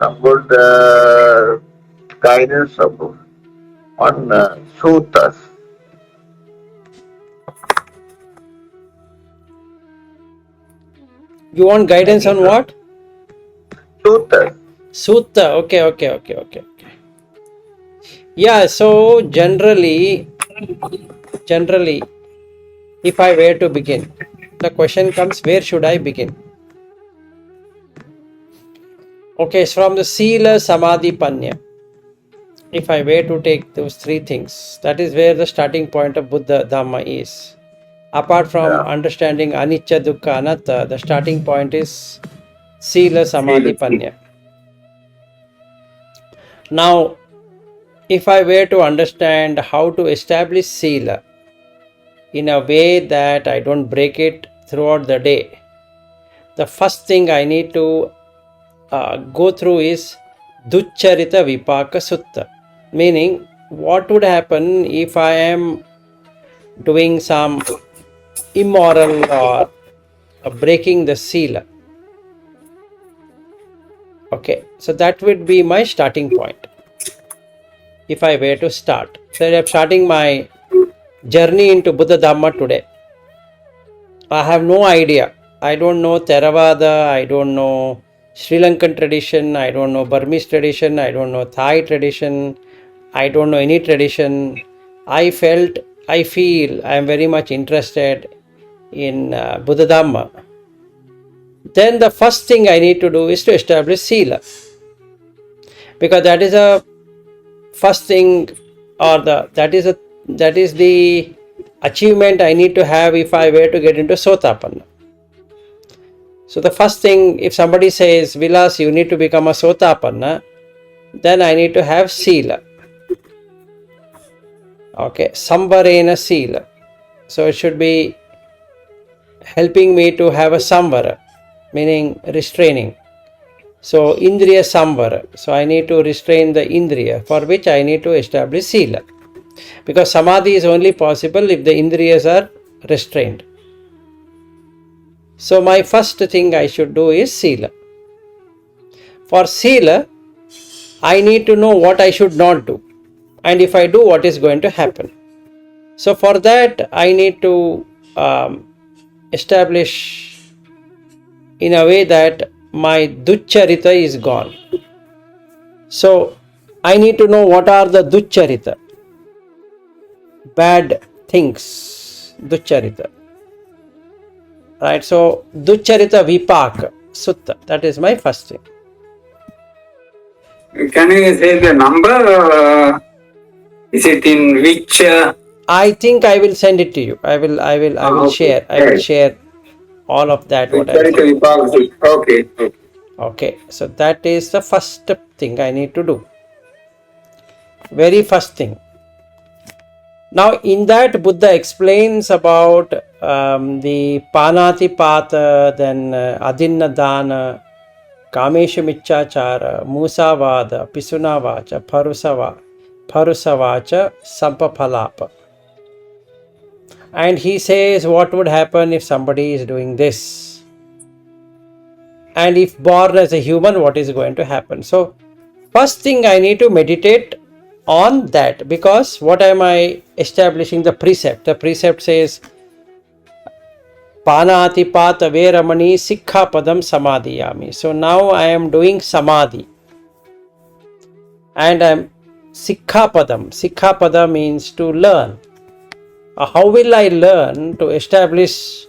some good guidance on suttas. You want guidance on what? Suttas. Sutta. Okay. Yeah, so generally, if I were to begin, the question comes, where should I begin? Okay, it's from the Sila Samadhi Panya. If I were to take those three things, that is where the starting point of Buddha Dhamma is. Apart from Yeah. understanding Anicca, Dukkha, Anatta, the starting point is Sila Samadhi Panya. Now, if I were to understand how to establish Sila in a way that I don't break it throughout the day, the first thing I need to go through is Duccharita Vipaka Sutta. Meaning, what would happen if I am doing some immoral or breaking the sila? Okay, so that would be my starting point. If I were to start, so I'm starting my journey into Buddha Dhamma today. I have no idea. I don't know Theravada, I don't know Sri Lankan tradition, I don't know Burmese tradition, I don't know Thai tradition, I don't know any tradition. I feel I am very much interested in Buddha Dhamma. Then the first thing I need to do is to establish Sila. Because that is a first thing, or that is the achievement I need to have if I were to get into Sotapanna. So the first thing, if somebody says, Vilas, you need to become a Sotapanna, then I need to have Sila. Okay, Samvarena Sila. So it should be helping me to have a Samvara, meaning restraining. So Indriya Samvara. So I need to restrain the Indriya, for which I need to establish Sila. Because Samadhi is only possible if the Indriyas are restrained. So my first thing I should do is Sila. For Sila, I need to know what I should not do. And if I do, what is going to happen. So for that, I need to establish in a way that my duccharita is gone. So I need to know what are the duccharita, bad things, duccharita. Right, so duccharita vipaka sutta, that is my first thing. Can you say the number? Is it in which? I think I will send it to you. I will Okay. share all of that. What I'm Duccharita saying. Vipaka Sutta. Okay. Okay, so that is the first thing I need to do. Very first thing. Now, in that, Buddha explains about the panatipata, then adinnadana, kamesha michachara, musavada, pisunavacha, parusavacha, sampapalapa. And he says what would happen if somebody is doing this. And if born as a human, what is going to happen? So, first thing I need to meditate on that, because what am I establishing? The precept. The precept says, Panatipata Veramani Sikha Padam Samadhiyami. So now I am doing Samadhi. And I am Sikha Padam. Sikha Pada means to learn. How will I learn to establish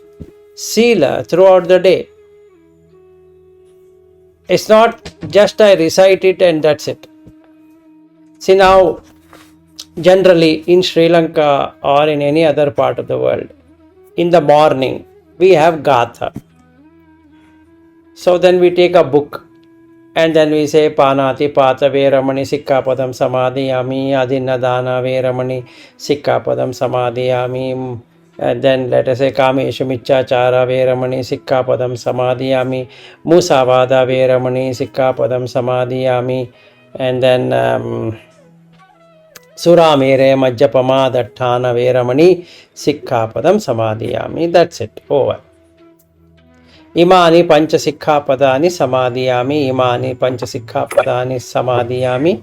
Sila throughout the day? It's not just I recite it and that's it. See, now, generally in Sri Lanka or in any other part of the world, in the morning, we have Gatha. So then we take a book and then we say Panati Pata Veramani Sikkapadam Samadhiyami Adinadana Veramani Sikkapadam Samadhiyami. And then let us say Kamesha Michachara Veramani Sikkapadam Samadhiyami Musavada Veramani Sikkapadam Samadhiyami. And then Sura Mere Majjapama Dattana Veramani Sikkapadam Samadhiyami. That's it. Over. Imani pancha sikkhapadani samadhiyami. Imani pancha sikkhapadani samadhiyami.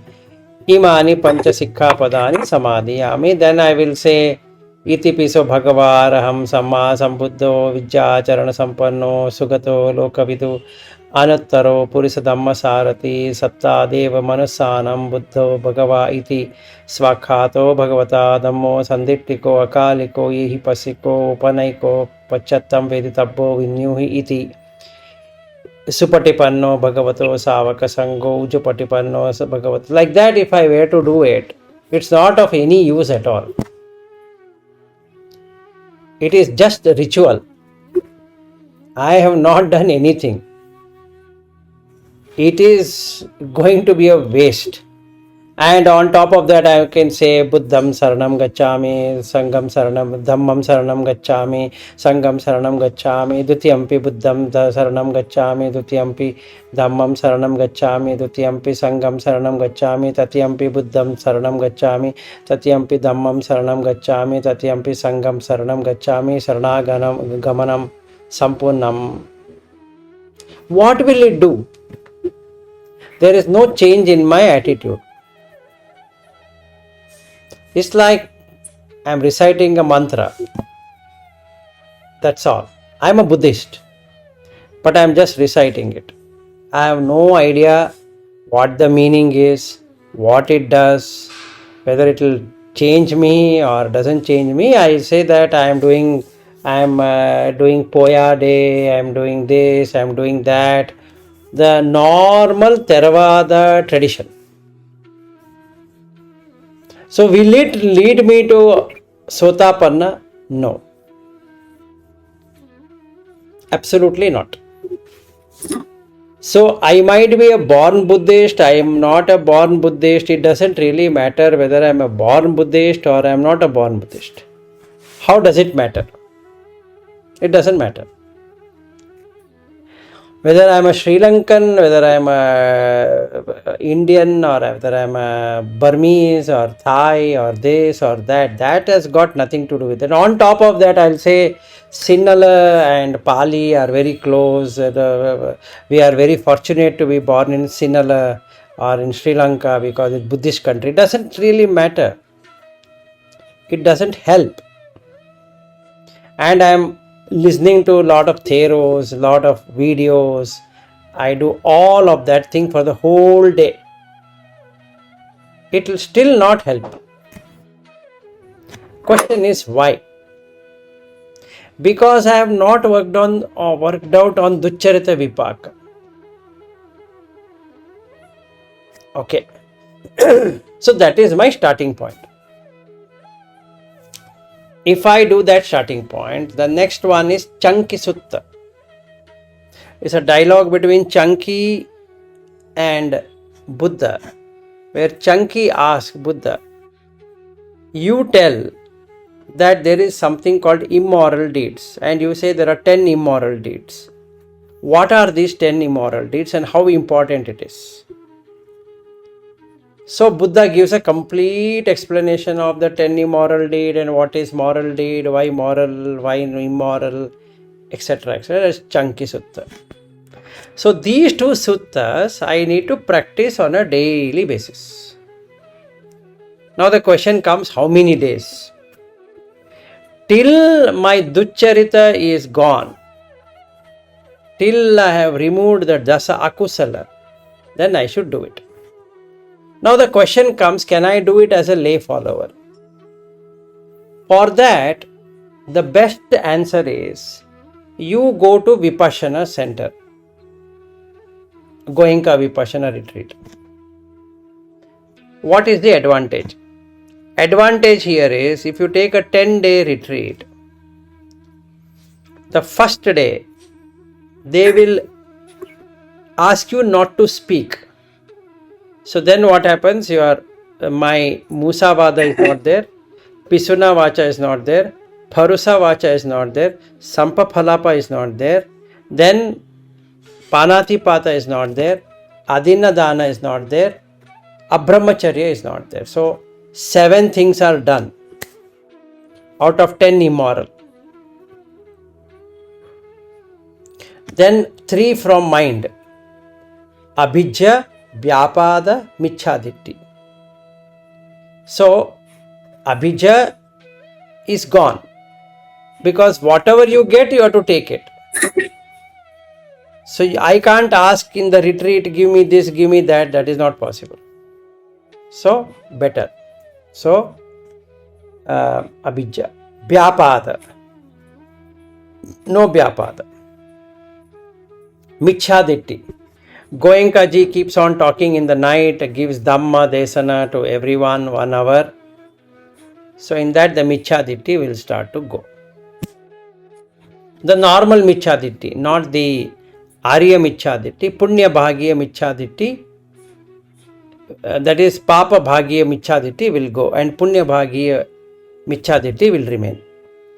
Imani pancha sikkhapadani samadhiyami. Then I will say iti piso bhagavaraham samma sambuddho vidyacharana sampanno sugato lokavidu anuttaro purisa dhamma sarati saptadeva manusanam buddho bhagava iti swakhato bhagavata dhammo sandittiko akaliko ihi pasiko upanaiko pachattam veditabbo vinyuhi iti Supatipanno Bhagavato Savaka Sango Ujupatipanno Bhagavato. Like that, if I were to do it, it's not of any use at all. It is just a ritual. I have not done anything. It is going to be a waste. And on top of that, I can say Buddham Saranam Gacchami, Sangam Saranam, Dhammam Saranam Gacchami, Sangam Saranam Gacchami, Dutiyampi Buddham Saranam Gacchami, Dutiyampi Dhammam Saranam Gacchami, Dutiyampi Sangam Saranam Gacchami, Tatiyampi Buddham Saranam Gacchami, Tatiyampi Dhammam Saranam Gacchami, Tatiyampi Sangam Saranam Gacchami, Saranaganam Gamanam Sampurnam. What will it do? There is no change in my attitude. It's like I'm reciting a mantra. That's all. I'm a Buddhist, but I'm just reciting it. I have no idea what the meaning is, what it does, whether it will change me or doesn't change me. I say that I'm doing Poya day, I'm doing this, I'm doing that. The normal Theravada tradition. So will it lead me to Sotapanna? No. Absolutely not. So I might be a born Buddhist, I am not a born Buddhist. It doesn't really matter whether I am a born Buddhist or I am not a born Buddhist. How does it matter? It doesn't matter. Whether I am a Sri Lankan, whether I am a Indian, or whether I am a Burmese or Thai or this or that, that has got nothing to do with it. On top of that, I'll say Sinhala and Pali are very close. We are very fortunate to be born in Sinhala or in Sri Lanka because it's Buddhist country. It doesn't really matter. It doesn't help. And I am listening to a lot of theros, a lot of videos. I do all of that thing for the whole day. It will still not help. Question is why? Because I have not worked out on Duccharita Vipaka. Okay. So that is my starting point. If I do that starting point, the next one is Chanki Sutta. It's a dialogue between Chanki and Buddha, where Chanki asks Buddha, you tell that there is something called immoral deeds, and you say there are 10 immoral deeds. What are these 10 immoral deeds and how important it is? So Buddha gives a complete explanation of the 10 immoral deed and what is moral deed, why moral, why immoral, etc. etc. That's Chanki Sutta. So these two suttas I need to practice on a daily basis. Now the question comes, how many days? Till my Duccharita is gone, till I have removed the Dasa Akusala, then I should do it. Now the question comes, can I do it as a lay follower? For that, the best answer is, you go to Vipassana center, Goenka Vipassana retreat. What is the advantage? Advantage here is, if you take a 10-day retreat, the first day, they will ask you not to speak. So then what happens? My Musavada is not there, Pisuna Vacha is not there, Parusa Vacha is not there, Sampaphalapa is not there, then Panatipata is not there, Adinadana is not there, Abrahmacharya is not there. So 7 things are done out of 10 immoral. Then 3 from mind. Abhijja, Vyapada, Michhaditti. So, Abhijja is gone. Because whatever you get, you have to take it. So, I can't ask in the retreat, give me this, give me that. That is not possible. So, better. So, Abhijja. Vyapada. No Vyapada. Michhaditti. Goenka ji keeps on talking in the night, gives Dhamma Desana to everyone 1 hour. So in that the Michhaditti will start to go. The normal Michhaditti, not the Arya Michhaditti, Punya Bhagya Michhaditti, that is Papa Bhagya Michhaditti will go and Punya Bhagya Michhaditti will remain.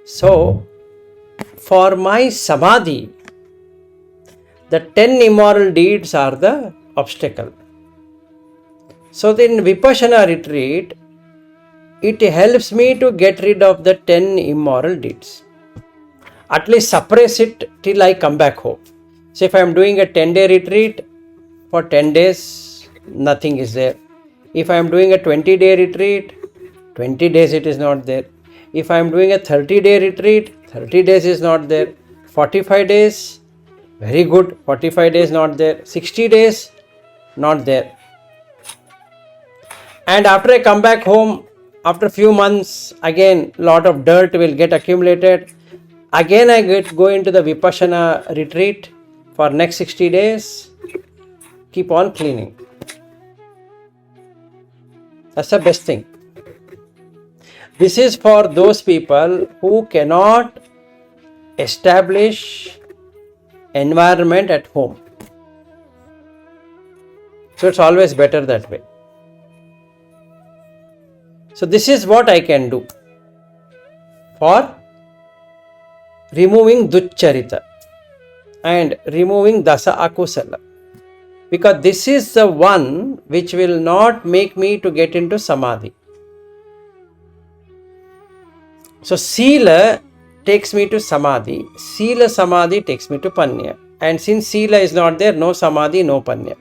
So for my Samadhi, the 10 immoral deeds are the obstacle. So in Vipassana retreat, it helps me to get rid of the 10 immoral deeds. At least suppress it till I come back home. So if I am doing a 10-day retreat, for 10 days, nothing is there. If I am doing a 20-day retreat, 20 days it is not there. If I am doing a 30-day retreat, 30 days is not there. 45 days, very good. 45 days not there. 60 days, not there. And after I come back home, after a few months, again lot of dirt will get accumulated. Again I go into the Vipassana retreat for next 60 days. Keep on cleaning. That's the best thing. This is for those people who cannot establish environment at home. So it's always better that way. So this is what I can do for removing Duccharita and removing Dasa Akusala. Because this is the one which will not make me to get into Samadhi. So Sila takes me to Samadhi. Sila Samadhi takes me to Panya. And since Sila is not there, no Samadhi, no Panya.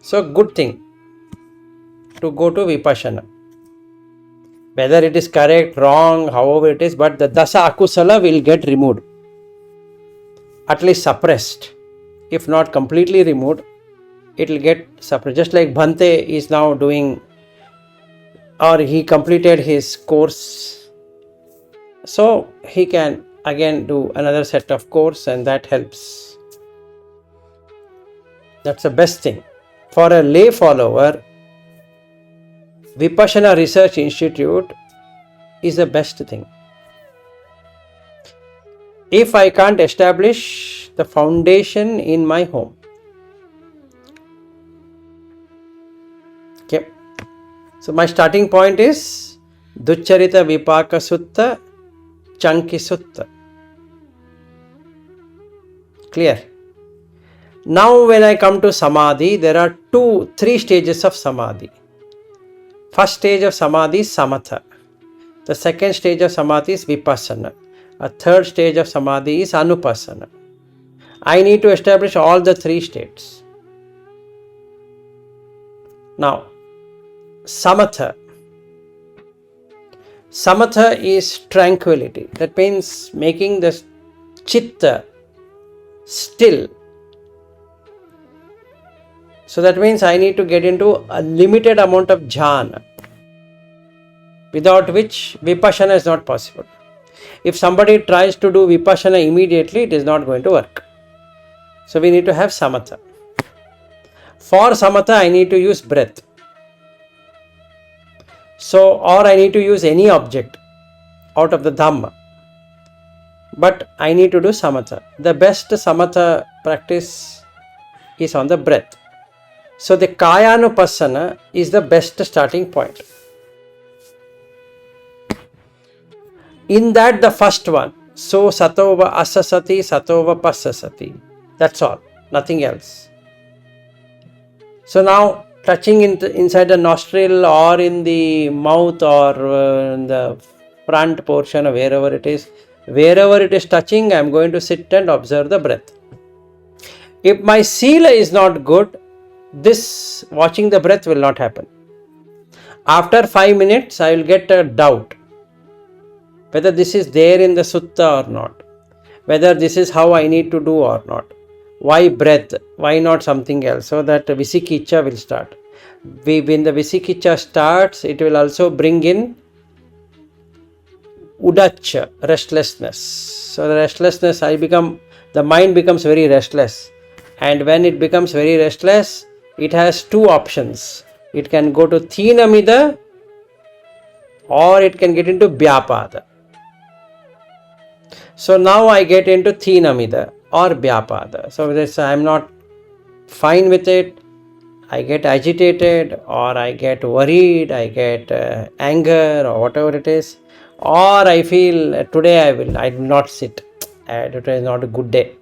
So good thing to go to Vipassana. Whether it is correct, wrong, however it is, but the Dasa Akusala will get removed. At least suppressed. If not completely removed, it will get suppressed. Just like Bhante is now doing, or he completed his course. So he can again do another set of course and that helps. That's the best thing. For a lay follower, Vipassana Research Institute is the best thing. If I can't establish the foundation in my home. Okay. So my starting point is Duccharita Vipaka Sutta, Chanki Sutta. Clear? Now when I come to Samadhi, there are 3 stages of Samadhi. First stage of Samadhi is Samatha. The second stage of Samadhi is Vipassana. A third stage of Samadhi is Anupassana. I need to establish all the 3 states. Now, Samatha. Samatha is tranquility. That means making the chitta still. So that means I need to get into a limited amount of jhana, without which Vipassana is not possible. If somebody tries to do Vipassana immediately, it is not going to work. So we need to have Samatha. For Samatha, I need to use breath. So, or I need to use any object out of the Dhamma. But I need to do Samatha. The best Samatha practice is on the breath. So the Kayanupassana is the best starting point. In that, the first one, so satova asasati, satova passasati. That's all, nothing else. So now, touching inside the nostril or in the mouth or in the front portion or wherever it is, Wherever it is touching, I am going to sit and observe the breath. If my sila is not good, this watching the breath will not happen. After 5 minutes, I will get a doubt whether this is there in the sutta or not, whether this is how I need to do or not. Why breath? Why not something else? So that visikiccha will start. When the visikiccha starts, it will also bring in udacha, restlessness. So the restlessness, the mind becomes very restless. And when it becomes very restless, it has two options. It can go to thinamida or it can get into vyapada. So now I get into thinamida or vyapada. So this I am not fine with it. I get agitated or I get worried, I get anger or whatever it is. Or I feel today I will not sit. Today is not a good day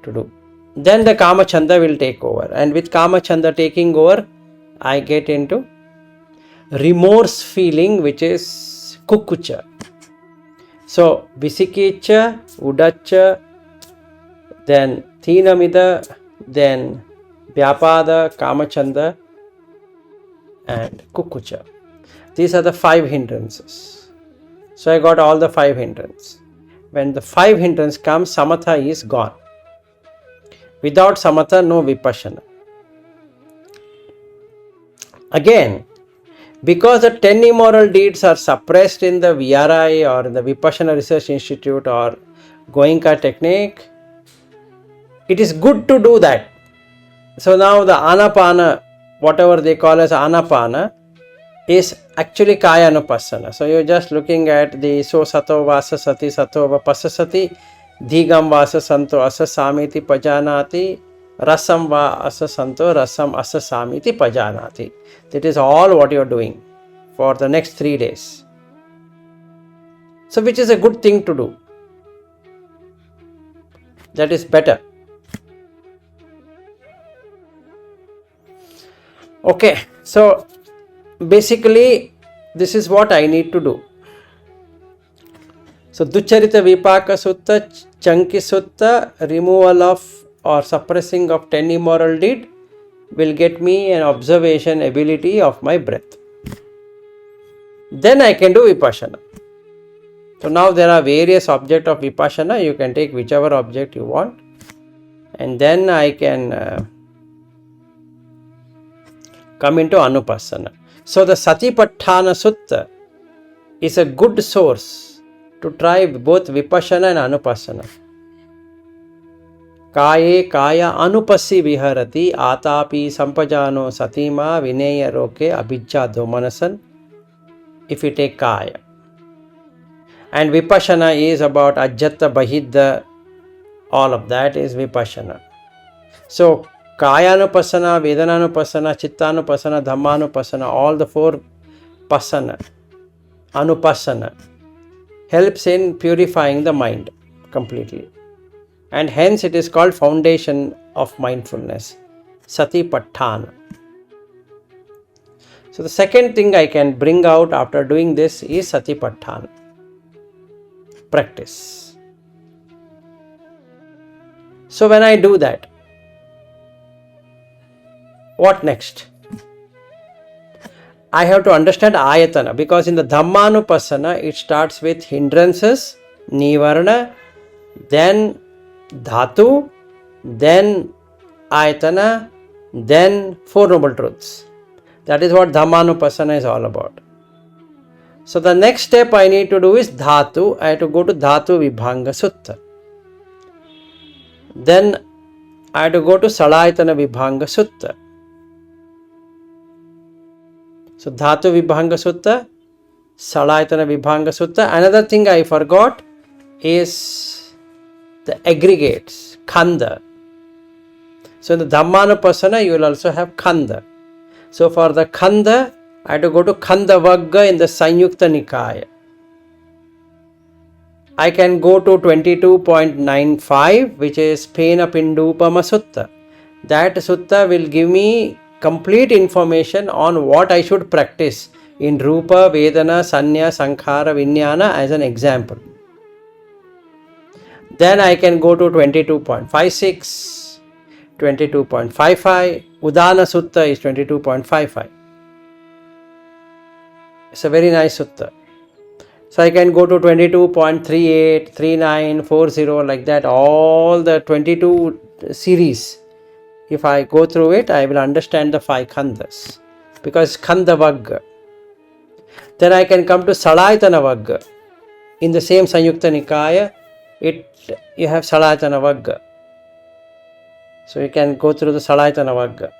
to do. Then the Kama Chanda will take over. And with Kama Chanda taking over, I get into remorse feeling, which is kukucha. So Visikiccha, Udacha, then Thinamida, then Vyapada, Kamachanda, and Kukucha. These are the 5 hindrances. So I got all the 5 hindrances. When the 5 hindrances come, Samatha is gone. Without Samatha, no Vipassana. Again, because the 10 immoral deeds are suppressed in the VRI or in the Vipassana Research Institute or Goenka technique, it is good to do that. So now the Anapana, whatever they call as Anapana, is actually Kaya Anupassana. So you're just looking at the So Sato Vasa Sati Sato Vapasasati Dhigam Vasa Santo Asa Samiti Pajanati Rasam Va Asa Santo Rasam Asa Samiti Pajanati. That is all what you're doing for the next 3 days. So which is a good thing to do. That is better. Okay, so basically this is what I need to do. So Ducharita Vipaka Sutta, Chanki Sutta, removal of or suppressing of 10 immoral deed will get me an observation ability of my breath. Then I can do Vipassana. So now there are various objects of Vipassana. You can take whichever object you want. And then I can come into Anupassana. So the Satipatthana Sutta is a good source to try both Vipassana and Anupassana. Kaye kaya anupassi viharati atapi sampajano satima vineya roke abhijja domanasan. If you take Kaya. And Vipassana is about Ajjata Bahidda, all of that is Vipassana. So Kayanupassana, Vedananupassana, Chittanupassana, Dhammanupassana, all the 4 Passana, Anupassana helps in purifying the mind completely. And hence it is called foundation of mindfulness, Satipatthana. So the second thing I can bring out after doing this is Satipatthana. Practice. So when I do that, what next? I have to understand Ayatana, because in the Dhammanupassana it starts with hindrances, Nivarana, then Dhatu, then Ayatana, then 4 Noble Truths. That is what Dhammanupassana is all about. So the next step I need to do is Dhatu. I have to go to Dhatu Vibhanga Sutta. Then I have to go to Salayatana Vibhanga Sutta. So Dhatu Vibhanga Sutta, Salayatana Vibhanga Sutta. Another thing I forgot is the aggregates, Khanda. So in the Dhammanupassana you will also have Khanda. So for the Khanda, I have to go to Khanda Vagga in the Sanyukta Nikaya. I can go to 22.95, which is Pena Pindupama Sutta. That sutta will give me complete information on what I should practice in Rupa, Vedana, Sanya, Sankhara, Vijnana as an example. Then I can go to 22.56, 22.55. Udana Sutta is 22.55. It's a very nice sutta. So I can go to 22.38, 39, 40, like that. All the 22 series. If I go through it, I will understand the 5 khandas. Because khanda vagga. Then I can come to Salayatana vagga. In the same Sanyukta Nikaya, you have Salayatana vagga. So you can go through the Salayatana vagga.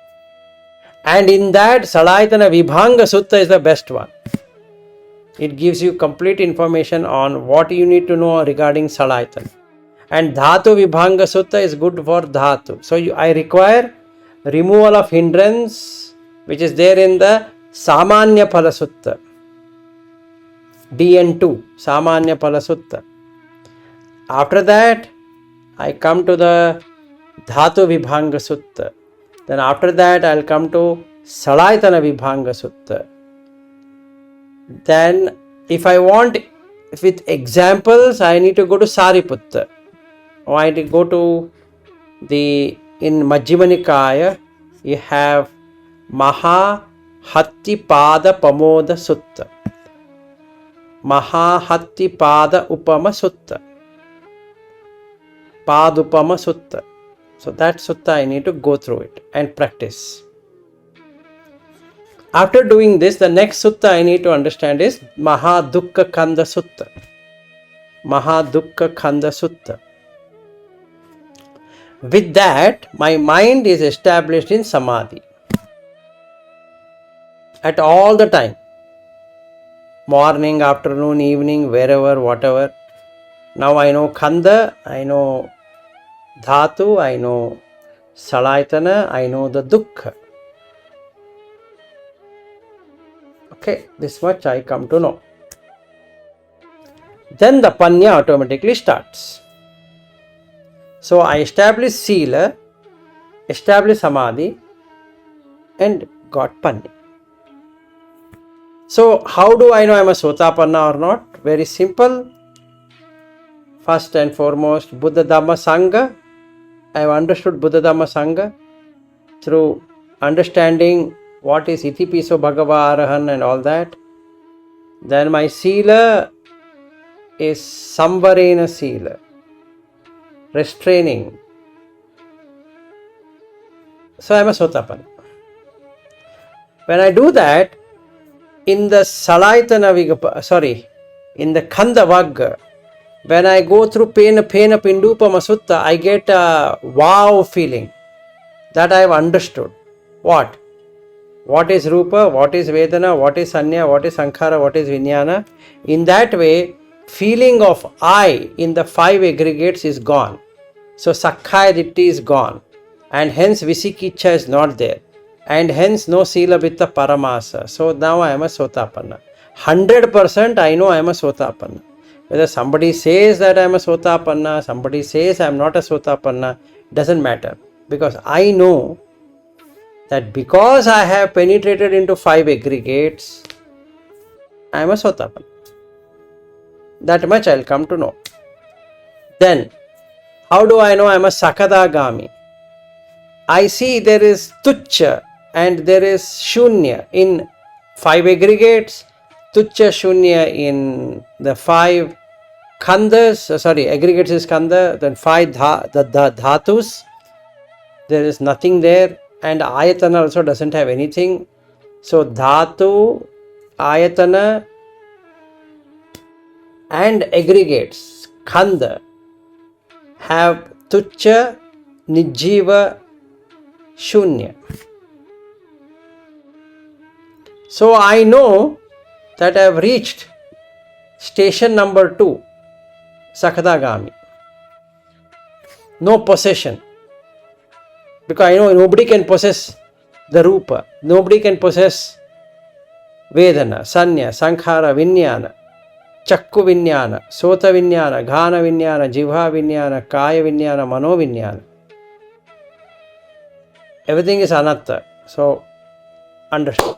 And in that, Salayatana Vibhanga Sutta is the best one. It gives you complete information on what you need to know regarding Salayatana. And Dhatu Vibhanga Sutta is good for Dhatu. So I require removal of hindrance, which is there in the Samanya Phala Sutta. DN2, Samanya Phala Sutta. After that, I come to the Dhatu Vibhanga Sutta. Then after that, I'll come to Salayatana Vibhanga Sutta. Then, if I want with examples, I need to go to Sariputta. Or I need to go to in Majjhima Nikaya, you have Maha Hatti Pada Pamoda Sutta. Maha Hatti Pada Upama Sutta. Padupama Sutta. So that sutta I need to go through it and practice. After doing this, the next sutta I need to understand is Maha Dukkha Khanda Sutta. Maha Dukkha Khanda Sutta. With that, my mind is established in Samadhi. At all the time. Morning, afternoon, evening, wherever, whatever. Now I know Khanda, I know Dhatu, I know Salayatana, I know the Dukkha. Okay, this much I come to know. Then the Panya automatically starts. So I establish Sila, establish Samadhi, and got Panya. So how do I know I am a Sotapanna or not? Very simple. First and foremost, Buddha Dhamma Sangha. I have understood Buddha Dhamma Sangha through understanding what is Itipiso Bhagava Arahan and all that. Then my Sila is Samvarena Sila, restraining. So I am a Sotapanna. When I do that, in the in the Khanda Vagga, when I go through Pena Pindupama Sutta, I get a wow feeling that I have understood. What? What is Rupa, what is Vedana, what is Sanya, what is Sankhara, what is Vijnana. In that way, feeling of I in the 5 aggregates is gone. So Sakkhaya Ditti is gone. And hence Visikicha is not there. And hence no Sila Vitta Paramasa. So now I am a Sotapanna. 100% I know I am a Sotapanna. Whether somebody says that I am a Sotapanna, somebody says I am not a Sotapanna, doesn't matter. Because I know that because I have penetrated into 5 aggregates, I am a Sotapanna. That much I will come to know. Then, how do I know I am a Sakadagami? I see there is Tuchya and there is Shunya in 5 aggregates, Tuchya Shunya in the 5 Khandas, aggregates is Khanda, then 5 Dhatus, there is nothing there, and Ayatana also doesn't have anything. So Dhatu, Ayatana and aggregates, Khanda, have Tuchya, Nijjiva, Shunya. So I know that I have reached station number 2, Sakadagami. No possession. Because I know nobody can possess the Rupa. Nobody can possess Vedana, Sanya, Sankhara, Vijnana, Chakku Vijnana, Sota Vijnana, Ghana Vijnana, Jivha Vijnana, Kaya Vijnana, Mano Vijnana. Everything is anatta. So, understood.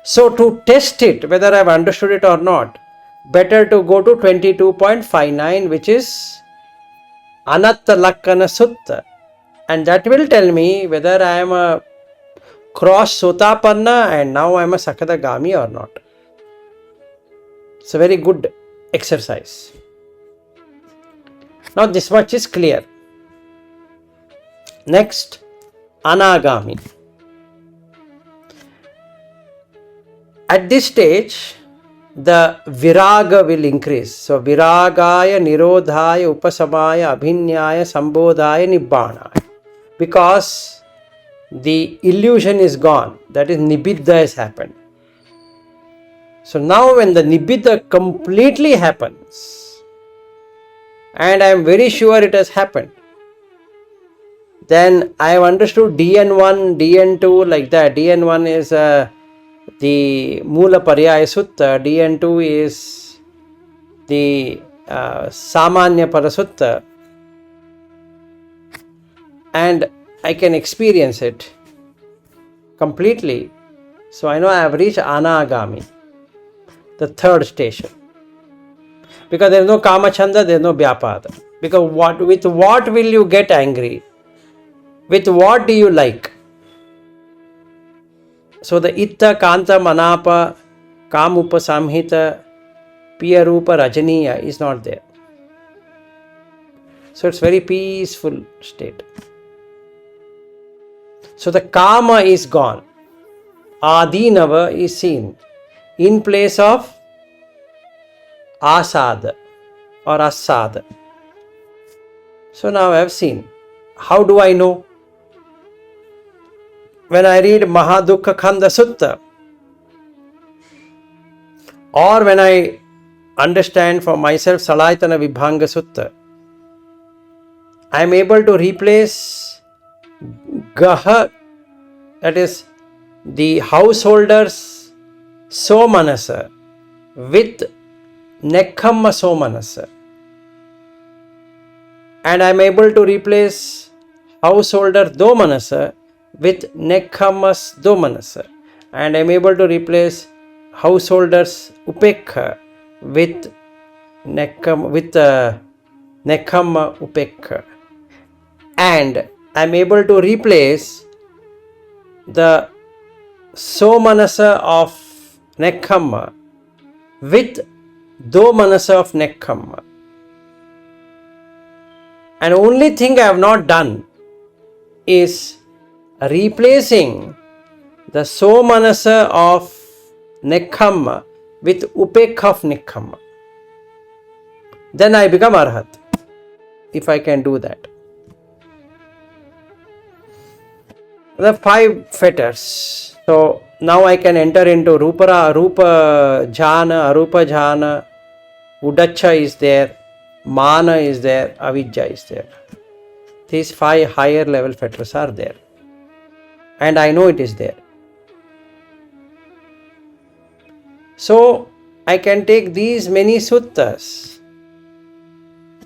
So, to test it, whether I have understood it or not, better to go to 22.59, which is Anāgami Sutta, and that will tell me whether I am a cross Sotapanna and now I am a Sakadagami or not. It's a very good exercise. Now this much is clear. Next, Anāgami. At this stage, the viraga will increase. So, viragaya, nirodhaya, upasamaya, abhinyaya, sambodhaya, nibbānaya. Because the illusion is gone, that is nibbidha has happened. So, now when the nibbidha completely happens, and I am very sure it has happened, then I have understood DN1, DN2 like that. DN1 is the Mula Paryaya Sutta, DN2 is the Samanya Parasutta, and I can experience it completely. So I know I have reached Anāgami, the third station. Because there is no Kama Chanda, there is no Vyapada. Because with what will you get angry? With what do you like? So the Itta, Kanta, Manapa, Kamupa, Samhita, Piyarupa, Rajaniya is not there. So it's very peaceful state. So the Kama is gone. Adinava is seen in place of Asada or Asada. So now I have seen. How do I know? When I read Mahadukha Khanda Sutta, or when I understand for myself Salayatana Vibhanga Sutta, I am able to replace Gaha, that is the householder's Somanasa, with Nekhamma Somanasa. And I am able to replace householder Domanasa with Nekhammas Domanasa. And I am able to replace householders Upekha with Nekhamma Upekha. And I am able to replace the Somanasa of Nekhamma with Domanasa of Nekhamma. And only thing I have not done is replacing the Somanasa of Nekhamma with Upekha of Nekhamma. Then I become Arhat, if I can do that. The 5 fetters. So now I can enter into Rupa Jhana, Arupa Jhana, Udacha is there, Mana is there, Avidya is there. These 5 higher level fetters are there. And I know it is there. So I can take these many suttas.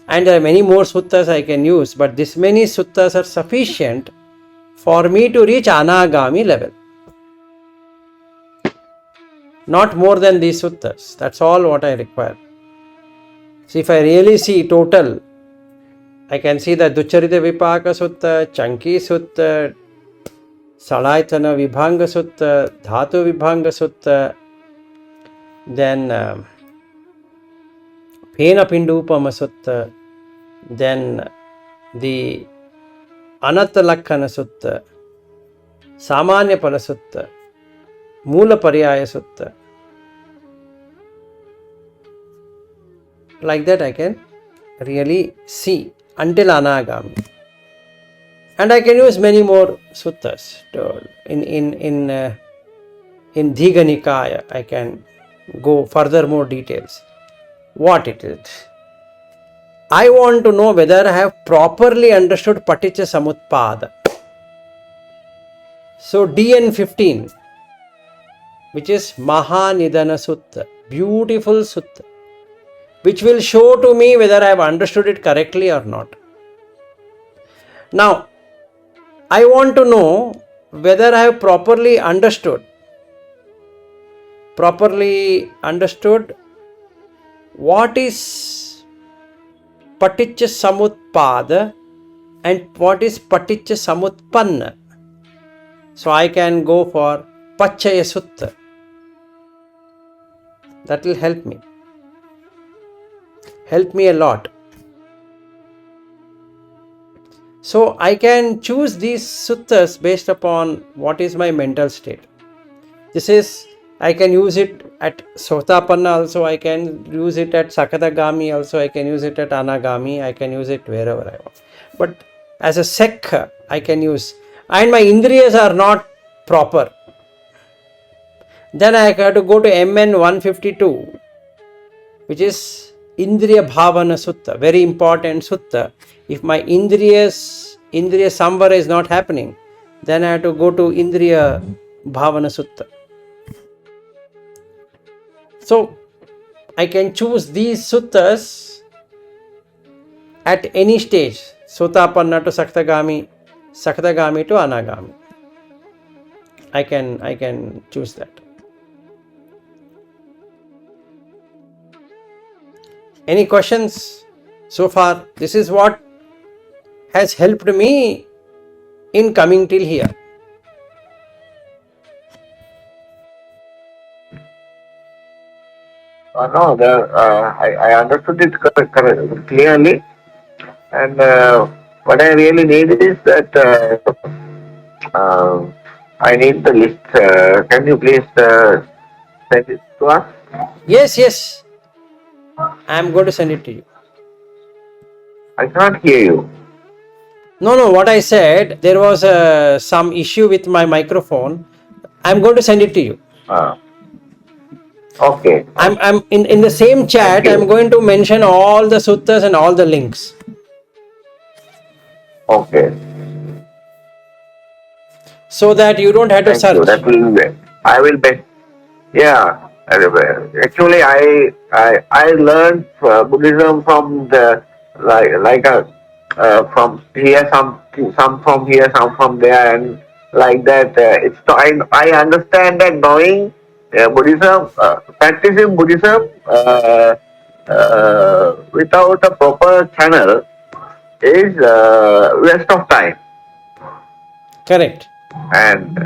And there are many more suttas I can use, but this many suttas are sufficient for me to reach Anāgami level. Not more than these suttas. That's all what I require. So if I really see total, I can see the Ducharita Vipaka Sutta, Chanki Sutta, Salayatana Vibhanga Sutta, Dhatu Vibhanga Sutta, then Pena Pindupama Sutta, then the Anāgami Sutta, Samanya Sutta, Mula Paryaya Sutta. Like that I can really see until Anāgami. And I can use many more suttas. In Dīgha Nikāya I can go further more details. What it is. I want to know whether I have properly understood Paticca Samutpada. So DN 15, which is Mahanidana Sutta, beautiful sutta, which will show to me whether I have understood it correctly or not. Now, I want to know whether I have properly understood what is Paticca Samutpada and what is Paticca Samutpanna. So I can go for Pachaya Sutta. That will help me. Help me a lot. So I can choose these suttas based upon what is my mental state. This is, I can use it at Sotapanna also, I can use it at Sakadagami also, I can use it at Anāgami, I can use it wherever I want. But as a sekha, I can use, and my indriyas are not proper. Then I have to go to MN 152, which is Indriya Bhavana Sutta, very important sutta. If my Indriya Samvara is not happening, then I have to go to Indriya Bhavana Sutta. So I can choose these suttas at any stage, Sotapanna to Sakadagami, Sakadagami to Anāgami. I can choose that. Any questions so far? This is what has helped me in coming till here. No, I understood it clearly, and what I really need is that I need the list. Can you please send it to us? Yes. I am going to send it to you. I can't hear you. No, what I said, there was some issue with my microphone. I am going to send it to you. Okay. I'm in the same chat. Thank you. I'm going to mention all the suttas and all the links. Okay. So that you don't have to Thank you. search. That will be. I will be. Yeah. Actually, I learned Buddhism from the from here some from here, some from there, and like that. I understand that knowing Buddhism, practicing Buddhism without a proper channel is waste of time. Correct. And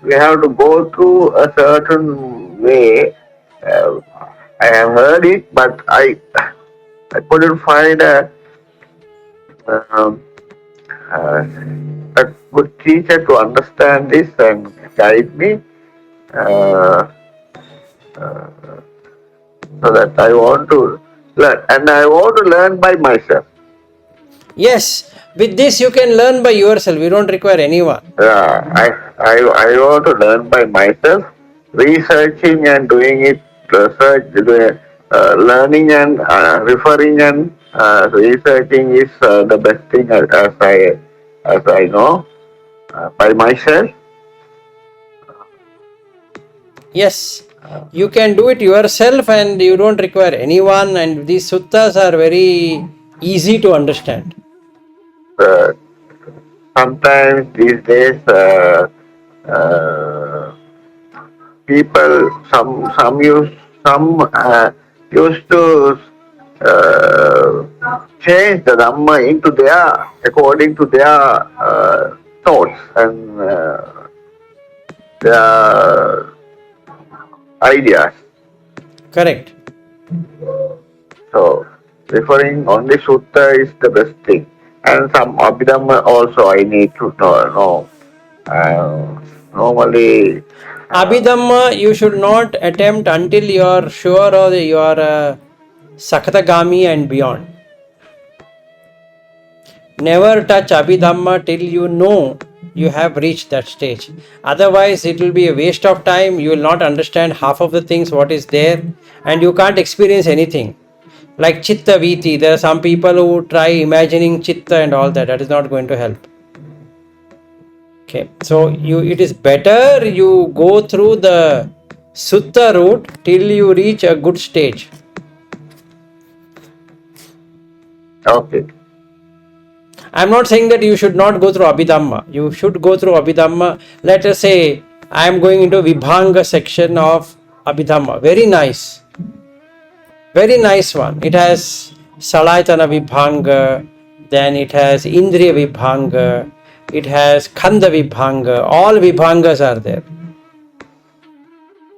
we have to go through a certain way. I have heard it, but I couldn't find um, a good teacher to understand this and guide me. So that I want to learn, and I want to learn by myself. Yes, with this you can learn by yourself. You don't require anyone. I want to learn by myself, researching and doing it, learning and referring and researching is the best thing as I know by myself. Yes, you can do it yourself and you don't require anyone, and these suttas are very easy to understand. Sometimes these days people used to change the Dhamma into according to their thoughts and their ideas. Correct. So referring only Sutta is the best thing, and some Abhidhamma also I need to know. Normally, Abhidhamma you should not attempt until you are sure or you are Sakadagami and beyond. Never touch Abhidhamma till you know you have reached that stage. Otherwise, it will be a waste of time. You will not understand half of the things what is there, and you can't experience anything. Like Chitta Viti, there are some people who try imagining Chitta and all that. That is not going to help. Okay, so it is better you go through the Sutta route till you reach a good stage. okay. I am not saying that you should not go through Abhidhamma. You should go through Abhidhamma. Let us say I am going into Vibhanga section of Abhidhamma. Very nice. Very nice one. It has Salaytana Vibhanga, then it has Indriya Vibhanga, it has Khanda Vibhanga, all Vibhangas are there.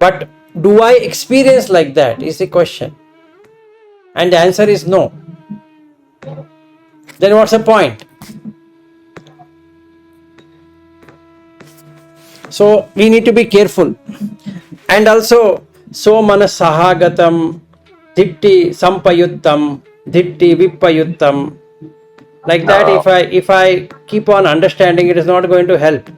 But do I experience like that is the question. And the answer is no. Then what's the point? So we need to be careful. And also, so manasahagatam, ditti sampayuttam, ditti vippayuttam. Like that, if I keep on understanding, it is not going to help.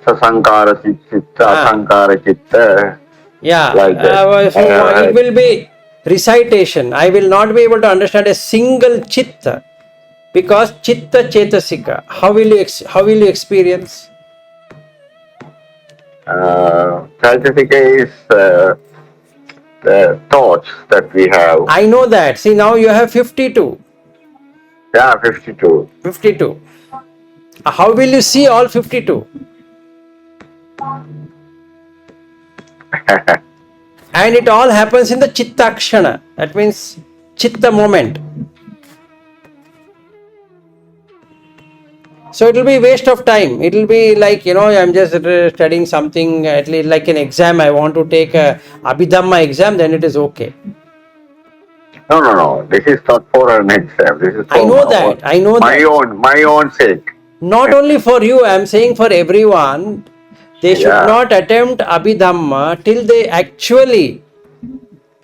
Sasankara chitta, sankara chitta. Yeah, Like that. so it will be recitation. I will not be able to understand a single chitta because chitta chetasika. How will you experience? Chaitasika is the thoughts that we have. I know that. See, now you have 52. Yeah, 52. 52. How will you see all 52? And it all happens in the chittakshana. That means chitta moment. So it will be waste of time. It will be like, I'm just studying something, at least like an exam. I want to take a Abhidhamma exam, then it is okay. No. This is not for an exam. This is for I know that. My own sake. Not only for you, I am saying for everyone. They should not attempt Abhidhamma till they actually,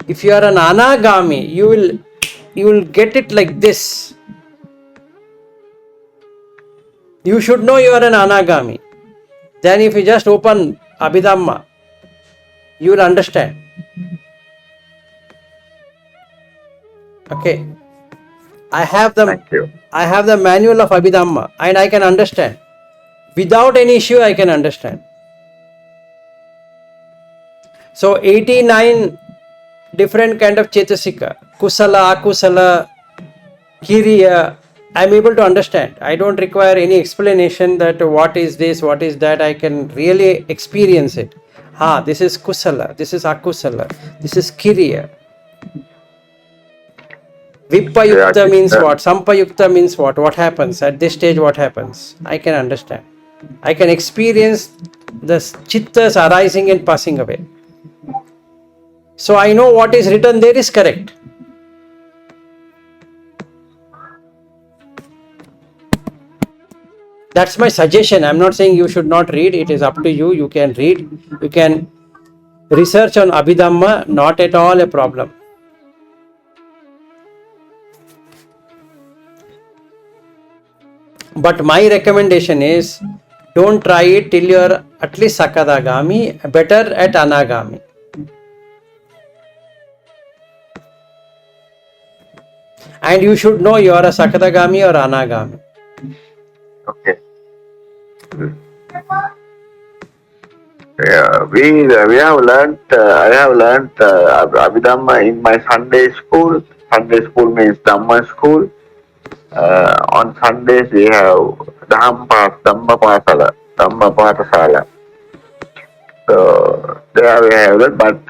if you are an Anāgami, you will get it like this. You should know you are an Anāgami. Then if you just open Abhidhamma, you will understand. Okay. I have the manual of Abhidhamma and I can understand. Without any issue, I can understand. So 89 different kind of Chetasika, Kusala, Akusala, Kiriya, I am able to understand. I don't require any explanation that what is this, what is that. I can really experience it. This is Kusala, this is Akusala, this is Kiriya. Vippayukta means what? Sampayukta means what? What happens? At this stage, what happens? I can understand. I can experience the chittas arising and passing away. So I know what is written there is correct. That's my suggestion. I'm not saying you should not read. It is up to you. You can read. You can research on Abhidhamma. Not at all a problem. But my recommendation is, don't try it till you are at least Sakadagami, better at Anāgami. And you should know you are a Sakadagami or Anāgami. Okay. Yeah, we have learnt. I have learnt Abhidhamma in my Sunday school. Sunday school means Dhamma school. On Sundays we have Dhamma Pathasala. So there we have it, but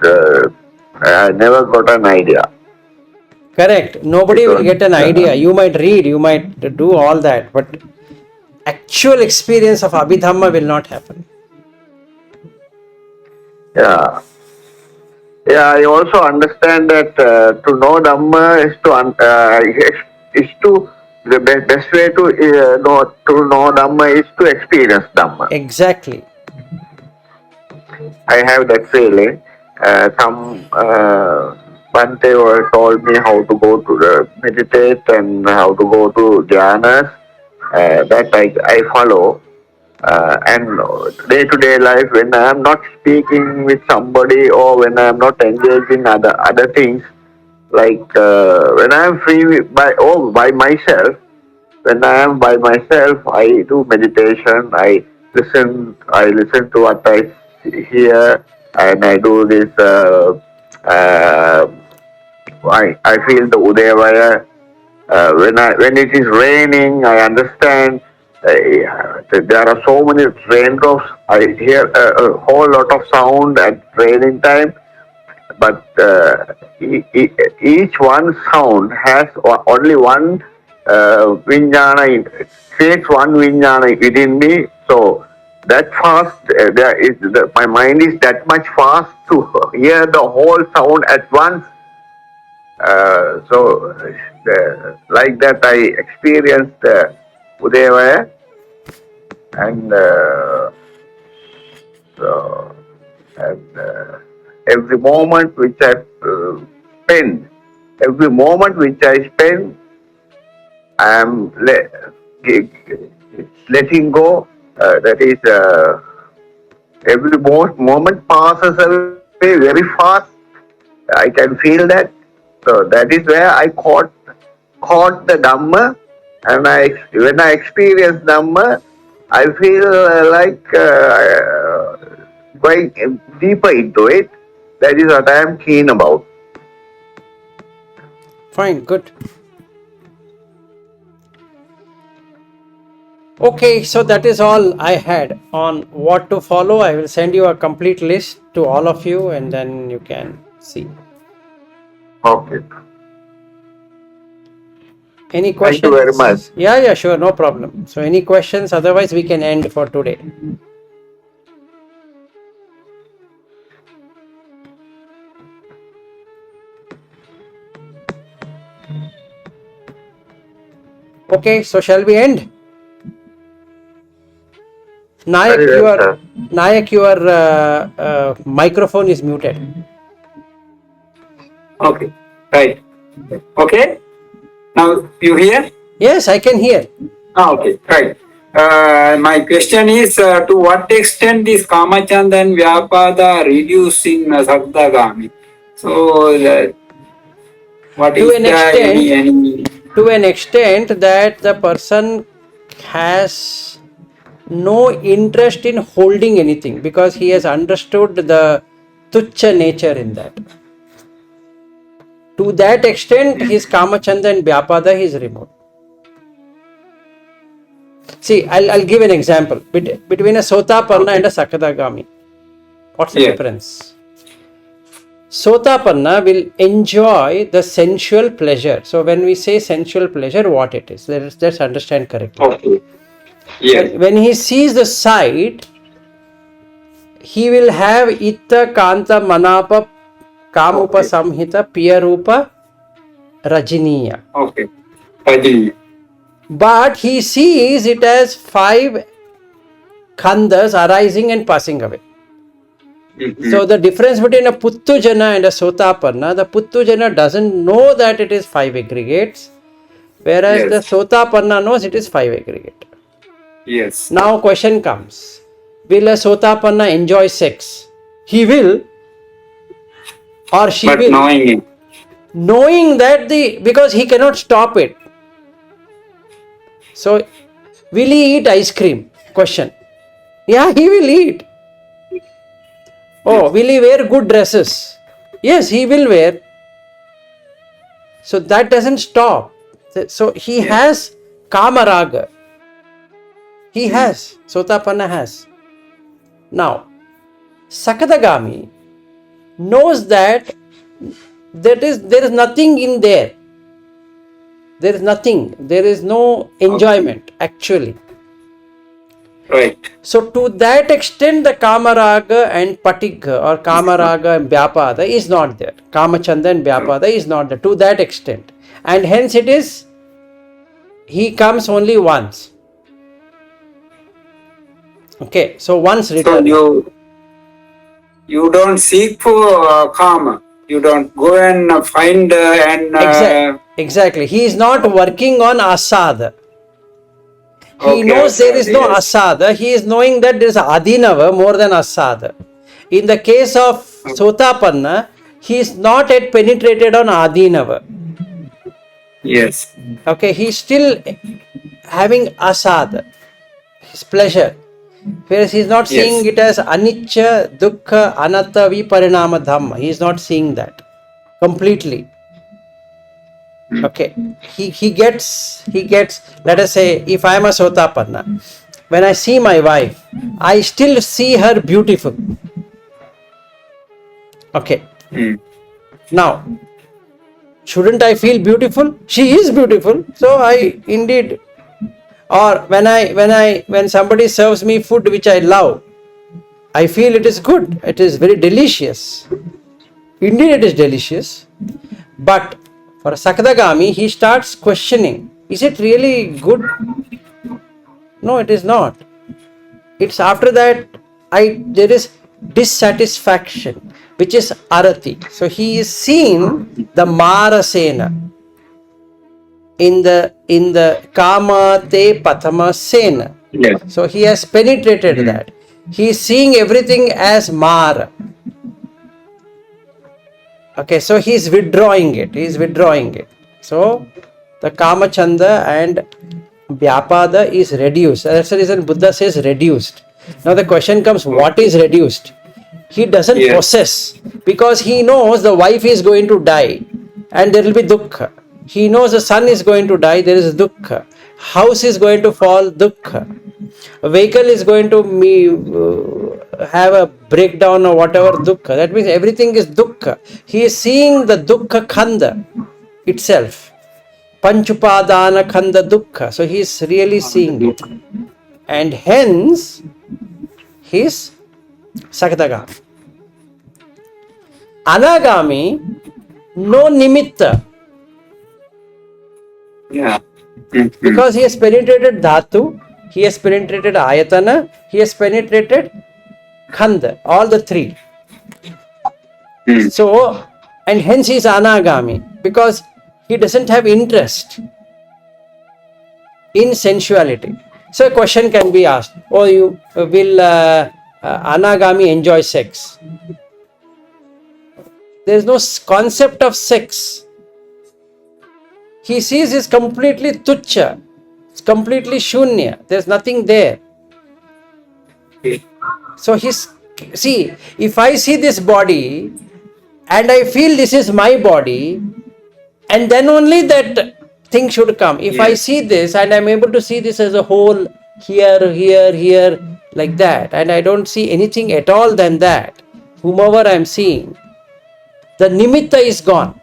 I never got an idea. Correct. Nobody will get an idea. You might read, you might do all that, but actual experience of Abhidhamma will not happen. Yeah. Yeah, I also understand that to know Dhamma is to the best way to know Dhamma is to experience Dhamma. Exactly. I have that feeling. Some Bhante told me how to go to meditate and how to go to jhanas. That I follow. And day-to-day life, when I am not speaking with somebody or when I am not engaged in other things, like when I am free by myself, when I am by myself, I do meditation. I listen to what I hear, and I do this. I feel the Udayavaya. When it is raining, I understand. There are so many raindrops. I hear a whole lot of sound at raining time. but each one sound has only one vijnana, creates one vijnana within me. So that fast, my mind is that much fast to hear the whole sound at once. Like that, I experienced Udevaya, and every moment which I spend, I am letting go. That is, every moment passes away very fast. I can feel that. So that is where I caught the Dhamma, and when I experience Dhamma, I feel like going deeper into it. That is what I am keen about. Fine, good. Okay, so that is all I had on what to follow. I will send you a complete list to all of you, and then you can see. Okay. Any questions? Thank you very much. Yeah, sure, no problem. So any questions? Otherwise, we can end for today. Okay, so shall we end? Nayak, your microphone is muted. Okay, right. Okay. Now you hear? Yes, I can hear. Okay, right. My question is, to what extent is Kamachanda and Vyapada reduced in Saktagami? So, what To is an the extent, any? to an extent that the person has no interest in holding anything because he has understood the tuchcha nature in that. To that extent, his Kamachanda and Vyapada is removed. See, I'll give an example between a Sotapanna and a Sakadagami. What's the difference? Sotapanna will enjoy the sensual pleasure. So when we say sensual pleasure, what it is? Let's understand correctly. Okay. Yes. When he sees the sight, he will have Itta, Kanta, Manapa, Kamupa, Samhita, Piyarupa, Rajiniya. Okay. Rajiniya. But he sees it as 5 khandas arising and passing away. Mm-hmm. So the difference between a Puttujana and a Sotapanna, the Puttujana doesn't know that it is 5 aggregates, whereas the Sotapanna knows it is 5 aggregate. Yes. Now question comes, will a Sotapanna enjoy sex? He will, or she but will. Knowing that because he cannot stop it. So will he eat ice cream? Question. Yeah, he will eat. Oh, will he wear good dresses? Yes, he will wear. So that doesn't stop. So he has Kamaraga. He has. Sotapanna has. Now, Sakadagami knows that there is nothing in there. There is nothing. There is no enjoyment actually. Right. So to that extent, the Kamaraga and Patigha or Kamaraga and Vyapada is not there. Kamachanda and Vyapada is not there to that extent. And hence it is, he comes only once. Okay, so once return. So you don't seek for karma. You don't go and find Exactly. He is not working on asada. He knows there is no asada. He is knowing that there is adinava more than asada. In the case of Sotapanna, he is not yet penetrated on adinava. Yes. Okay, he is still having asada, his pleasure. Whereas he is not seeing it as anicca, dukkha, anatta, viparinama dhamma. He is not seeing that completely. Okay, he gets, let us say, if I am a Sotapanna, when I see my wife, I still see her beautiful. Okay, Now, shouldn't I feel beautiful? She is beautiful. So I indeed, or when somebody serves me food which I love, I feel it is good. It is very delicious. Indeed, it is delicious. But for Sakadagami, he starts questioning, is it really good? No, it is not. It's after that there is dissatisfaction, which is arati. So he is seeing the Marasena in the Kama Te Patama Sena. Yes. So he has penetrated that. He is seeing everything as Mara. Okay, so he is withdrawing it. He is withdrawing it. So the Kama Chanda and Vyapada is reduced. That's the reason Buddha says reduced. Now the question comes, what is reduced? He doesn't Yes. possess, because he knows the wife is going to die and there will be dukkha. He knows the son is going to die, there is dukkha. House is going to fall, dukkha. A vehicle is going to have a breakdown or whatever, dukkha. That means everything is dukkha. He is seeing the dukkha khanda itself. Panchupadana khanda dukkha. So he is really seeing it. And hence, he is Sakadagami. Anāgami, no nimitta. Yeah. Because he has penetrated dhatu, he has penetrated ayatana, he has penetrated khanda, all the three. So, and hence he is Anāgami, because he doesn't have interest in sensuality. So a question can be asked, oh, you will Anāgami enjoy sex? There is no concept of sex. He sees is completely tuchya, it's completely shunya, there's nothing there. So see, if I see this body and I feel this is my body, and then only that thing should come. If I see this and I'm able to see this as a whole, here, like that, and I don't see anything at all than that, whomever I'm seeing, the nimitta is gone.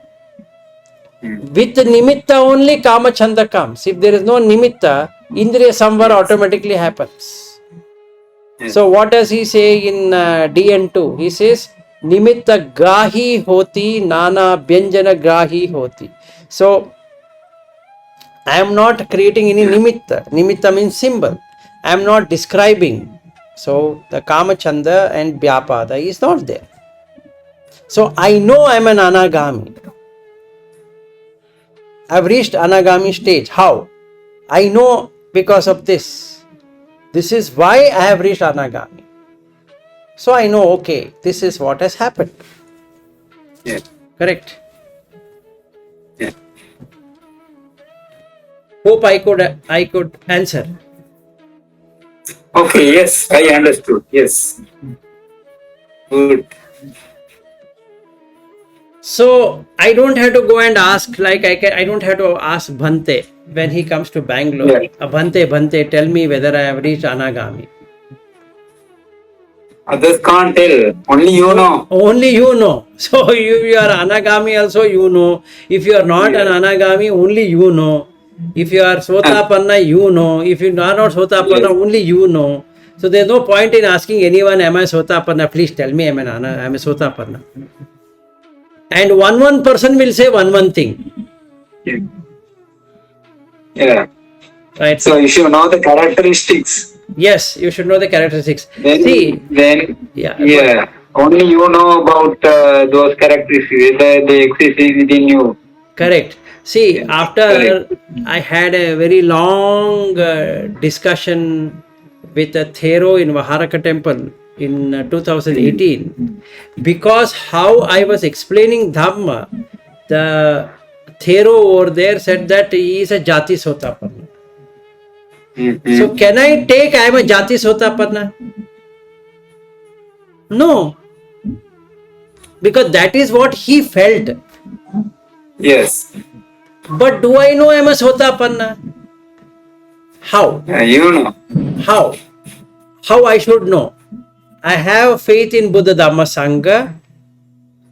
With the nimitta only kama chanda comes. If there is no nimitta, indriya samvara automatically happens. So what does he say in DN2? He says, nimitta grahi hoti, nana byanjana grahi hoti. So I am not creating any nimitta. Nimitta means symbol. I am not describing. So the kama chanda and vyapada is not there. So I know I am an Anāgami. I have reached Anāgami stage. How? I know because of this. This is why I have reached Anāgami. So I know, okay, this is what has happened. Yeah. Correct? Yeah. Hope I could answer. Okay, yes, I understood. Yes. Good. So I don't have to go and ask, like I don't have to ask Bhante when he comes to Bangalore. Yeah. Bhante, tell me whether I have reached Anāgami. Others can't tell. Only you know. Only you know. So if you are Anāgami also you know. If you are not an Anāgami, only you know. If you are Sotapanna, you know. If you are not Sotapanna, only you know. So there is no point in asking anyone, am I Sotapanna? Please tell me I am a Sotapanna. And one person will say one thing. Yeah. Right? So you should know the characteristics. Yes, you should know the characteristics. Yeah. Only you know about those characteristics. They exist within you. Correct. See, after I had a very long discussion with a Thero in Vaharaka temple in 2018, because how I was explaining Dhamma, the Thero over there said that he is a Jati Sotapanna. So can I take I am a Jati Sotapanna? No. Because that is what he felt. Yes. But do I know I am a Sotapanna? How? You know. How? How I should know? I have faith in Buddha Dhamma Sangha.